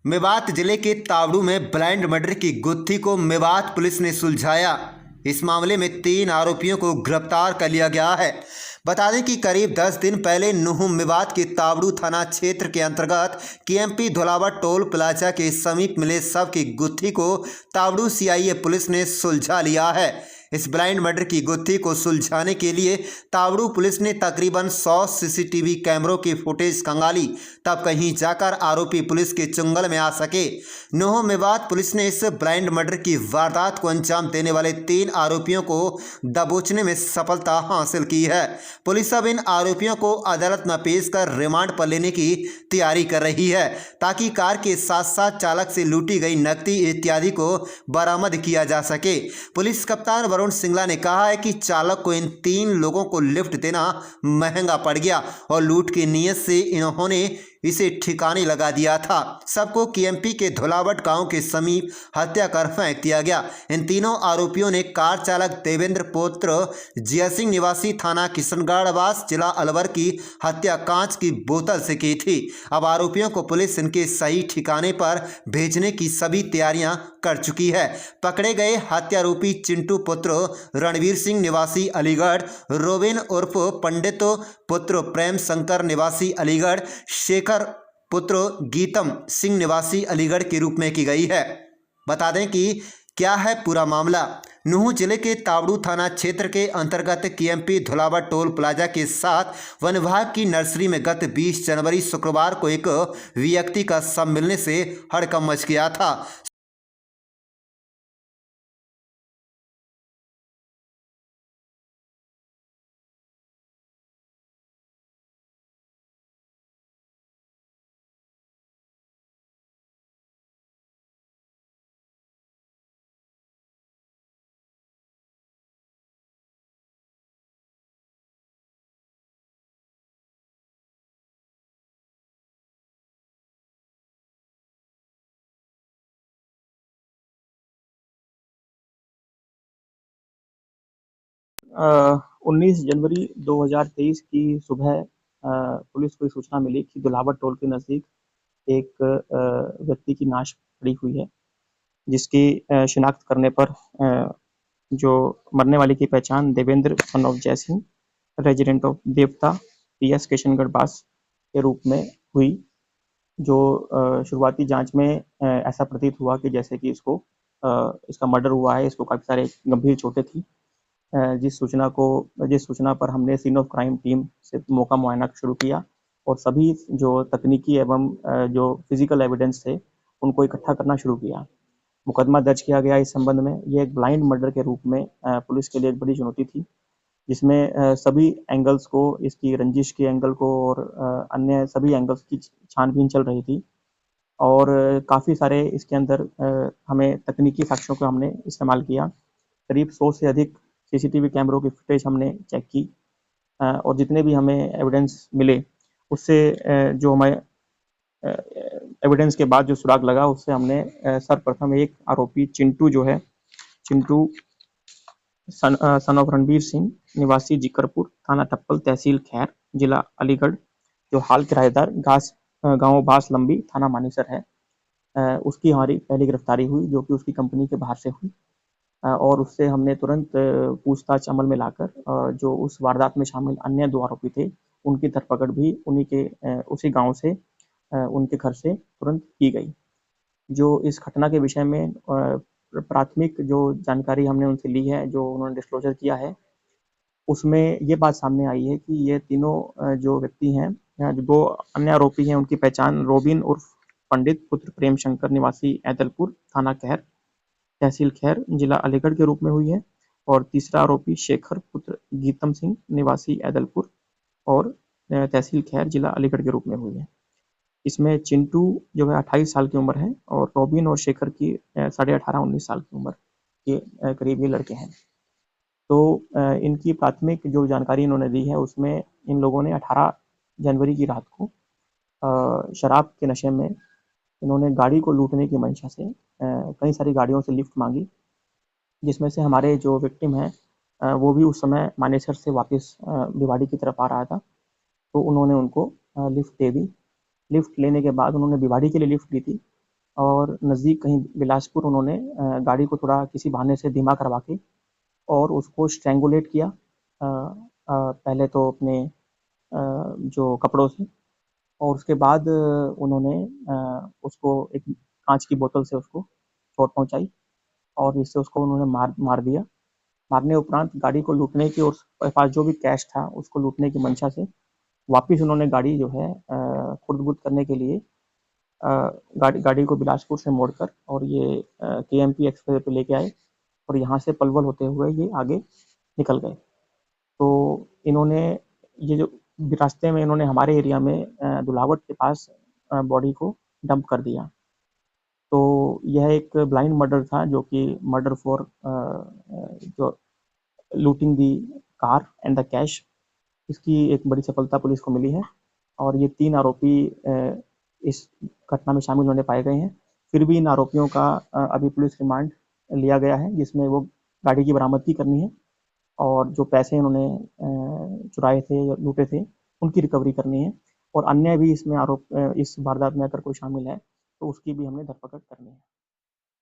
मेवात जिले के तावड़ू में ब्लाइंड मर्डर की गुत्थी को मेवात पुलिस ने सुलझाया। इस मामले में 3 आरोपियों को गिरफ्तार कर लिया गया है। बता दें कि करीब 10 दिन पहले नुह मेवात के तावड़ू थाना क्षेत्र के अंतर्गत केएमपी धोलावा टोल प्लाजा के समीप मिले शव की गुत्थी को तावड़ू सीआईए पुलिस ने सुलझा लिया है। इस ब्लाइंड मर्डर की गुत्थी को सुलझाने के लिए तावड़ू पुलिस ने तकरीबन 100 सीसीटीवी कैमरों की फुटेज खंगाली, तब कहीं जाकर आरोपी पुलिस के चुंगल में आ सके। नूह मेवात पुलिस ने इस ब्लाइंड मर्डर की वारदात को अंजाम देने वाले 3 आरोपियों को दबोचने में सफलता हासिल की है। पुलिस अब इन आरोपियों को अदालत में पेश कर रिमांड पर लेने की तैयारी कर रही है, ताकि कार के साथ साथ चालक से लूटी गई नकदी इत्यादि को बरामद किया जा सके। पुलिस कप्तान वरुण सिंगला ने कहा है कि चालक को इन 3 लोगों को लिफ्ट देना महंगा पड़ गया और लूट की नीयत से इन्होंने इसे ठिकाने लगा दिया था। सबको केएमपी के धुलावट गांव के समीप हत्या कर फेंक दिया गया। इन तीनों आरोपियों ने कार चालक देवेंद्र पुत्र जयसिंह निवासी थाना किशनगढ़वास जिला अलवर की हत्या कांच की बोतल से की थी। अब आरोपियों को पुलिस इनके सही ठिकाने पर भेजने की सभी तैयारियां कर चुकी है। पकड़े गए हत्यारोपी चिंटू पुत्र रणवीर सिंह निवासी अलीगढ़, रोबिन उर्फ पंडित पुत्र प्रेम शंकर निवासी अलीगढ़, शेखर पुत्र गीतम सिंह निवासी अलीगढ़ के रूप में की गई है। बता दें कि क्या है पूरा मामला। नूह जिले के तावड़ू थाना क्षेत्र के अंतर्गत केएमपी धुलावा टोल प्लाजा के साथ वन विभाग की नर्सरी में गत 20 जनवरी शुक्रवार को एक व्यक्ति का शव मिलने से हड़कंप मच गया था। अ, 19 जनवरी 2023 की सुबह पुलिस को सूचना मिली कि दुलावट टोल के नज़दीक एक व्यक्ति की लाश पड़ी हुई है, जिसकी शिनाख्त करने पर जो मरने वाले की पहचान देवेंद्र सन ऑफ जय सिंह, रेजिडेंट ऑफ देवता, पीएस किशनगढ़ बास के रूप में हुई। जो शुरुआती जांच में ऐसा प्रतीत हुआ कि जैसे कि इसका मर्डर हुआ है, इसको काफ़ी सारे गंभीर चोटें थी। जिस सूचना पर हमने सीन ऑफ क्राइम टीम से मौका मुआयना शुरू किया और सभी जो तकनीकी एवं जो फिजिकल एविडेंस थे उनको इकट्ठा करना शुरू किया। मुकदमा दर्ज किया गया इस संबंध में। ये एक ब्लाइंड मर्डर के रूप में पुलिस के लिए एक बड़ी चुनौती थी, जिसमें सभी एंगल्स को, इसकी रंजिश के एंगल को और अन्य सभी एंगल्स की छानबीन चल रही थी और काफ़ी सारे इसके अंदर हमें तकनीकी साक्ष्यों को हमने इस्तेमाल किया। करीब 100 से अधिक सीसीटीवी कैमरों की फुटेज हमने चेक की और जितने भी हमें एविडेंस मिले उससे जो हमें एविडेंस के बाद जो सुराग लगा उससे हमने सर्वप्रथम एक आरोपी चिंटू जो है, चिंटू सन ऑफ रणवीर सिंह निवासी जिकरपुर, थाना टप्पल, तहसील खैर, जिला अलीगढ़, जो हाल किराएदार गांव बास लंबी, थाना मानेसर है, उसकी हमारी पहली गिरफ्तारी हुई, जो कि उसकी कंपनी के बाहर से हुई और उससे हमने तुरंत पूछताछ अमल में लाकर जो उस वारदात में शामिल अन्य 2 आरोपी थे उनकी धरपकड़ भी उन्हीं के उसी गांव से उनके घर से तुरंत की गई। जो इस घटना के विषय में प्राथमिक जो जानकारी हमने उनसे ली है, जो उन्होंने डिस्क्लोजर किया है, उसमें ये बात सामने आई है कि ये तीनों जो व्यक्ति हैं, जो 2 अन्य आरोपी हैं, उनकी पहचान रोबिन उर्फ पंडित पुत्र प्रेम शंकर निवासी ऐदलपुर, थाना खैर, तहसील खैर, जिला अलीगढ़ के रूप में हुई है और तीसरा आरोपी शेखर पुत्र गीतम सिंह निवासी ऐदलपुर और तहसील खैर, जिला अलीगढ़ के रूप में हुई है। इसमें चिंटू जो है 28 साल की उम्र है और रोबिन और शेखर की 18.5-19 साल की उम्र के करीब ये लड़के हैं। तो इनकी प्राथमिक जो जानकारी इन्होंने दी है उसमें इन लोगों ने 18 जनवरी की रात को शराब के नशे में इन्होंने गाड़ी को लूटने की मंशा से कई सारी गाड़ियों से लिफ्ट मांगी, जिसमें से हमारे जो विक्टिम हैं वो भी उस समय मानेसर से वापस भिवाड़ी की तरफ आ रहा था, तो उन्होंने उनको लिफ्ट दे दी। लिफ्ट लेने के बाद उन्होंने भिवाड़ी के लिए लिफ्ट दी थी, और नज़दीक कहीं बिलासपुर उन्होंने गाड़ी को थोड़ा किसी बहाने से धीमा करवा के और उसको स्ट्रैंगुलेट किया, पहले तो अपने जो कपड़ों से, और उसके बाद उन्होंने उसको एक कांच की बोतल से उसको चोट पहुंचाई और इससे उसको उन्होंने मार मार दिया। मारने उपरांत गाड़ी को लूटने की और उसके पास जो भी कैश था उसको लूटने की मंशा से वापिस उन्होंने गाड़ी जो है खुर्द-बुर्द करने के लिए गाड़ी गाड़ी को बिलासपुर से मोड़कर और ये केएमपी एक्सप्रेस पे लेके आए और यहाँ से पलवल होते हुए ये आगे निकल गए। तो इन्होंने ये जो रास्ते में इन्होंने हमारे एरिया में दुलावट के पास बॉडी को डंप कर दिया। तो यह एक ब्लाइंड मर्डर था, जो कि मर्डर फॉर जो looting the car and the cash, इसकी एक बड़ी सफलता पुलिस को मिली है और ये 3 आरोपी इस घटना में शामिल होने पाए गए हैं। फिर भी इन आरोपियों का अभी पुलिस रिमांड लिया गया है, जिसमें वो गाड़ी की बरामदगी करनी है और जो पैसे इन्होंने चुराए थे या लूटे थे, उनकी रिकवरी करनी है और अन्य भी इसमें इस वारदात में अगर कोई शामिल है, तो उसकी भी हमने धरपकड़ करनी है।